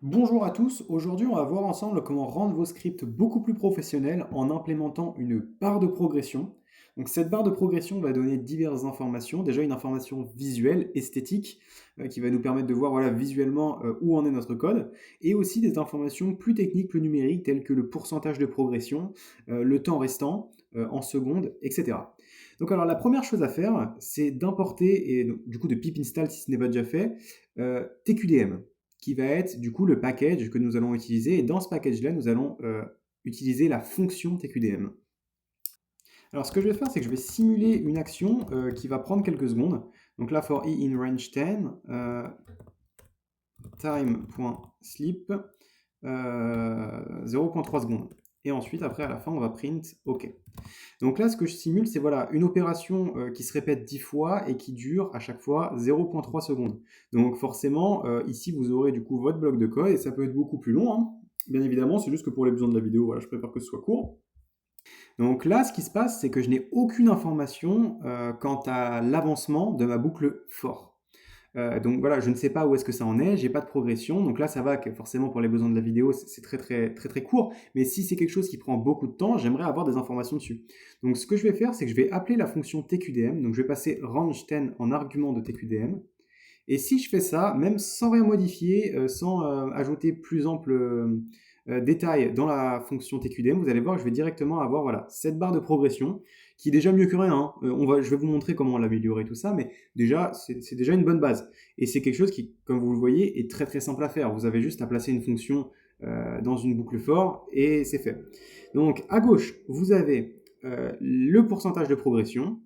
Bonjour à tous, aujourd'hui on va voir ensemble comment rendre vos scripts beaucoup plus professionnels en implémentant une barre de progression. Donc cette barre de progression va donner diverses informations, déjà une information visuelle, esthétique, qui va nous permettre de voir voilà, visuellement où en est notre code, et aussi des informations plus techniques, plus numériques, telles que le pourcentage de progression, le temps restant en secondes, etc. Donc alors la première chose à faire, c'est d'importer, et donc, du coup de pip install si ce n'est pas déjà fait, TQDM qui va être du coup le package que nous allons utiliser. Et dans ce package-là, nous allons utiliser la fonction TQDM. Alors ce que je vais faire, c'est que je vais simuler une action qui va prendre quelques secondes. Donc là, for i in range 10, time.sleep, 0.3 secondes. Et ensuite, après, à la fin, on va print OK. Donc là, ce que je simule, c'est voilà, une opération qui se répète 10 fois et qui dure à chaque fois 0.3 secondes. Donc forcément, ici, vous aurez du coup votre bloc de code et ça peut être beaucoup plus long, hein. Bien évidemment, c'est juste que pour les besoins de la vidéo, voilà, je préfère que ce soit court. Donc là, ce qui se passe, c'est que je n'ai aucune information quant à l'avancement de ma boucle for. Donc voilà, je ne sais pas où est-ce que ça en est, j'ai pas de progression. Donc là, ça va que forcément pour les besoins de la vidéo, c'est très court. Mais si c'est quelque chose qui prend beaucoup de temps, j'aimerais avoir des informations dessus. Donc ce que je vais faire, c'est que je vais appeler la fonction TQDM. Donc je vais passer range 10 en argument de TQDM. Et si je fais ça, même sans rien modifier, sans ajouter plus ample détail dans la fonction TQDM, vous allez voir que je vais directement avoir voilà, cette barre de progression qui est déjà mieux que rien, hein. Je vais vous montrer comment l'améliorer tout ça, mais déjà, c'est déjà une bonne base. Et c'est quelque chose qui, comme vous le voyez, est très simple à faire. Vous avez juste à placer une fonction dans une boucle for et c'est fait. Donc à gauche, vous avez le pourcentage de progression.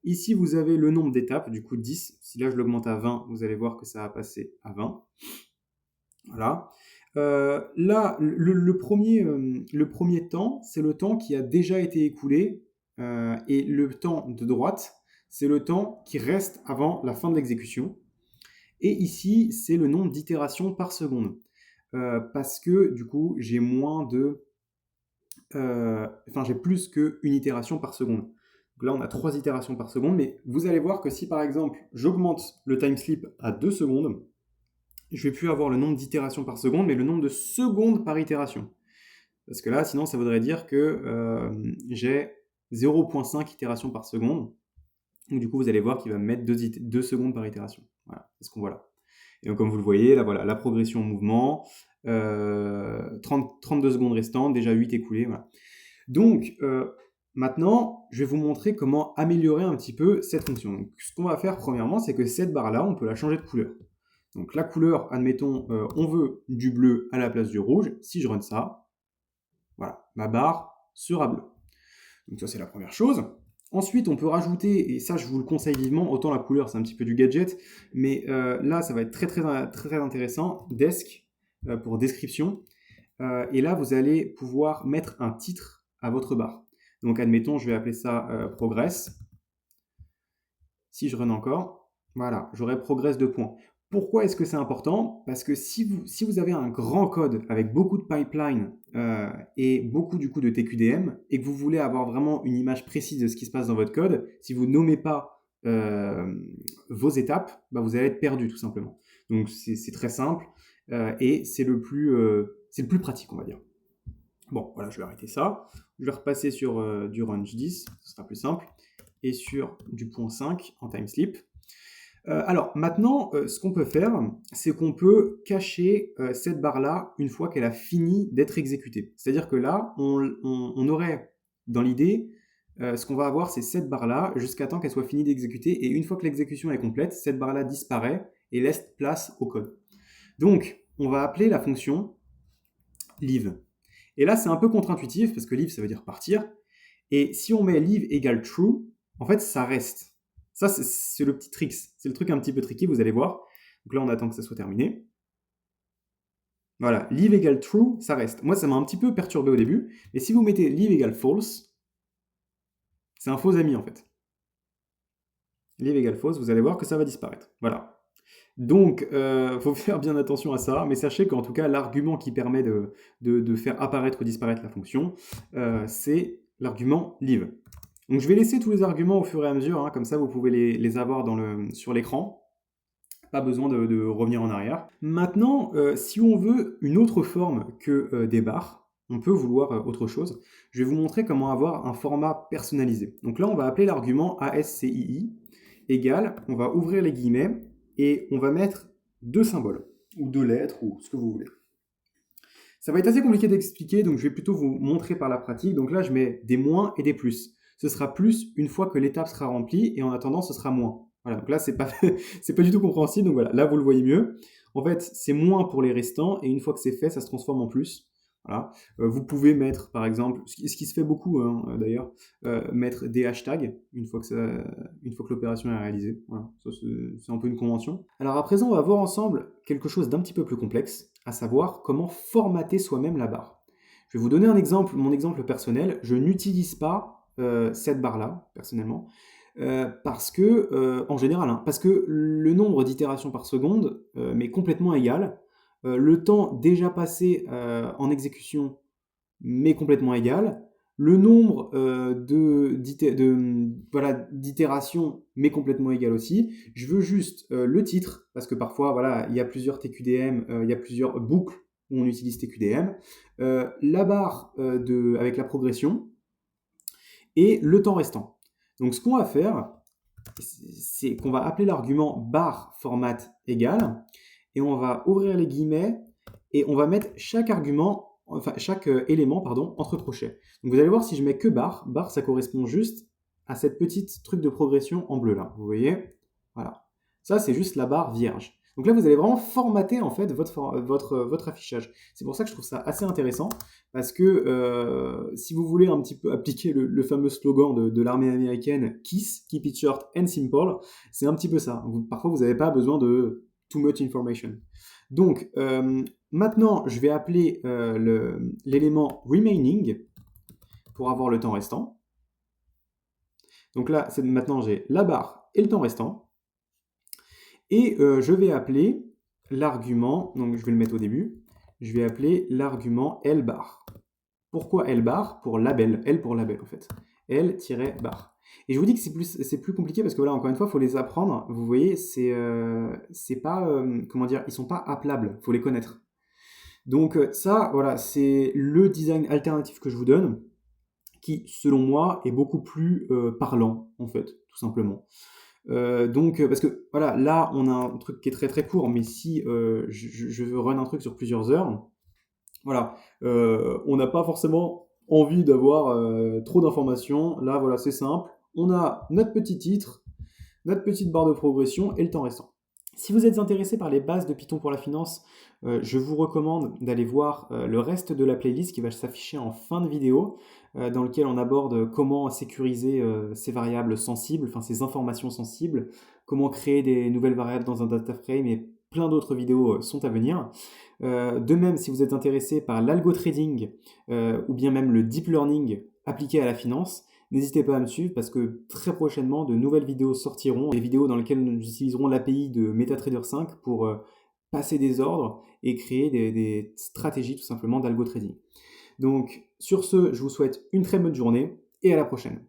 Ici, vous avez le nombre d'étapes, du coup 10. Si là, je l'augmente à 20, vous allez voir que ça va passer à 20. Voilà. Là, le premier temps, c'est le temps qui a déjà été écoulé. Et le temps de droite, c'est le temps qui reste avant la fin de l'exécution. Et ici, c'est le nombre d'itérations par seconde. Parce que, du coup, j'ai moins de... j'ai plus qu'une itération par seconde. Donc là, on a 3 itérations par seconde, mais vous allez voir que si par exemple j'augmente le time sleep à 2 secondes, je vais plus avoir le nombre d'itérations par seconde, mais le nombre de secondes par itération. Parce que là, sinon, ça voudrait dire que j'ai 0.5 itérations par seconde. Donc du coup, vous allez voir qu'il va me mettre 2 secondes par itération. Voilà, c'est ce qu'on voit là. Et donc, comme vous le voyez, là, voilà, la progression en mouvement, 32 secondes restantes, déjà 8 écoulées. Voilà. Donc, maintenant, je vais vous montrer comment améliorer un petit peu cette fonction. Donc, ce qu'on va faire, premièrement, c'est que cette barre-là, on peut la changer de couleur. Donc, la couleur, admettons, on veut du bleu à la place du rouge. Si je run ça, voilà, ma barre sera bleue. Donc, ça, c'est la première chose. Ensuite, on peut rajouter, et ça, je vous le conseille vivement, autant la couleur, c'est un petit peu du gadget, mais là, ça va être très intéressant. Desk, pour description. Et là, vous allez pouvoir mettre un titre à votre barre. Donc, admettons, je vais appeler ça Progress. Si je run encore, voilà, j'aurai Progress 2 points. Pourquoi est-ce que c'est important? Parce que si vous avez un grand code avec beaucoup de pipeline et beaucoup du coup de TQDM et que vous voulez avoir vraiment une image précise de ce qui se passe dans votre code, si vous nommez pas vos étapes, bah, vous allez être perdu tout simplement. Donc c'est très simple et c'est le plus pratique, on va dire. Bon, voilà, je vais arrêter ça. Je vais repasser sur du range 10, ce sera plus simple, et sur du point 5 en time sleep. Alors maintenant, ce qu'on peut faire, c'est qu'on peut cacher cette barre-là une fois qu'elle a fini d'être exécutée. C'est-à-dire que là, on aurait dans l'idée, ce qu'on va avoir, c'est cette barre-là jusqu'à temps qu'elle soit finie d'exécuter. Et une fois que l'exécution est complète, cette barre-là disparaît et laisse place au code. Donc, on va appeler la fonction leave. Et là, c'est un peu contre-intuitif parce que leave, ça veut dire partir. Et si on met leave égale true, en fait, ça reste. Ça, c'est le petit trick. C'est le truc un petit peu tricky, vous allez voir. Donc là, on attend que ça soit terminé. Voilà, leave égale true, ça reste. Moi, ça m'a un petit peu perturbé au début. Mais si vous mettez leave égale false, c'est un faux ami en fait. Leave égale false, vous allez voir que ça va disparaître. Voilà. Donc, faut faire bien attention à ça, mais sachez qu'en tout cas, l'argument qui permet de faire apparaître ou disparaître la fonction, c'est l'argument leave. Donc, je vais laisser tous les arguments au fur et à mesure, hein, comme ça vous pouvez les avoir sur l'écran. Pas besoin de revenir en arrière. Maintenant, si on veut une autre forme que des barres, on peut vouloir autre chose. Je vais vous montrer comment avoir un format personnalisé. Donc là, on va appeler l'argument ASCII égale, on va ouvrir les guillemets et on va mettre deux symboles, ou deux lettres, ou ce que vous voulez. Ça va être assez compliqué d'expliquer, donc je vais plutôt vous montrer par la pratique. Donc là, je mets des moins et des plus. Ce sera plus une fois que l'étape sera remplie, et en attendant, ce sera moins. Voilà, donc là, c'est pas, c'est pas du tout compréhensible, donc voilà, là, vous le voyez mieux. En fait, c'est moins pour les restants, et une fois que c'est fait, ça se transforme en plus. Voilà. Vous pouvez mettre, par exemple, ce qui se fait beaucoup hein, d'ailleurs, mettre des hashtags une fois que l'opération est réalisée. Voilà. Ça, c'est un peu une convention. Alors à présent, on va voir ensemble quelque chose d'un petit peu plus complexe, à savoir comment formater soi-même la barre. Je vais vous donner un exemple, mon exemple personnel. Je n'utilise pas cette barre-là, personnellement, parce que, en général, hein, parce que le nombre d'itérations par seconde m'est complètement égal. Le temps déjà passé en exécution m'est complètement égal. Le nombre d'itérations m'est complètement égal aussi. Je veux juste le titre, parce que parfois, voilà, il y a plusieurs TQDM, il y a plusieurs boucles où on utilise TQDM. La barre avec la progression et le temps restant. Donc ce qu'on va faire, c'est qu'on va appeler l'argument bar format égal, et on va ouvrir les guillemets, et on va mettre chaque argument, enfin chaque élément, pardon, entre crochets. Donc vous allez voir, si je mets que bar, ça correspond juste à cette petite truc de progression en bleu là, vous voyez? Voilà. Ça, c'est juste la barre vierge. Donc là, vous allez vraiment formater en fait votre affichage. C'est pour ça que je trouve ça assez intéressant, parce que si vous voulez un petit peu appliquer le fameux slogan de l'armée américaine, KISS, Keep it short and simple, c'est un petit peu ça. Parfois, vous n'avez pas besoin de too much information. Donc, maintenant, je vais appeler l'élément remaining pour avoir le temps restant. Donc là, maintenant, j'ai la barre et le temps restant. Et je vais appeler l'argument, donc je vais le mettre au début, je vais appeler l'argument L bar. Pourquoi L bar? Pour label, L pour label en fait. L-bar. Et je vous dis que c'est plus compliqué parce que voilà, encore une fois, il faut les apprendre. Vous voyez, c'est pas, comment dire, ils sont pas appelables, il faut les connaître. Donc ça, voilà, c'est le design alternatif que je vous donne, qui, selon moi, est beaucoup plus parlant, en fait, tout simplement. Donc, parce que voilà, là, on a un truc qui est très très court, mais si je veux run un truc sur plusieurs heures, voilà, on n'a pas forcément envie d'avoir trop d'informations. Là, voilà, c'est simple. On a notre petit titre, notre petite barre de progression et le temps restant. Si vous êtes intéressé par les bases de Python pour la finance, je vous recommande d'aller voir le reste de la playlist qui va s'afficher en fin de vidéo, dans lequel on aborde comment sécuriser ces variables sensibles, enfin ces informations sensibles, comment créer des nouvelles variables dans un data frame, et plein d'autres vidéos sont à venir. De même, si vous êtes intéressé par l'algo trading ou bien même le deep learning appliqué à la finance, n'hésitez pas à me suivre parce que très prochainement, de nouvelles vidéos sortiront, des vidéos dans lesquelles nous utiliserons l'API de MetaTrader 5 pour passer des ordres et créer des stratégies tout simplement d'algo trading. Donc sur ce, je vous souhaite une très bonne journée et à la prochaine.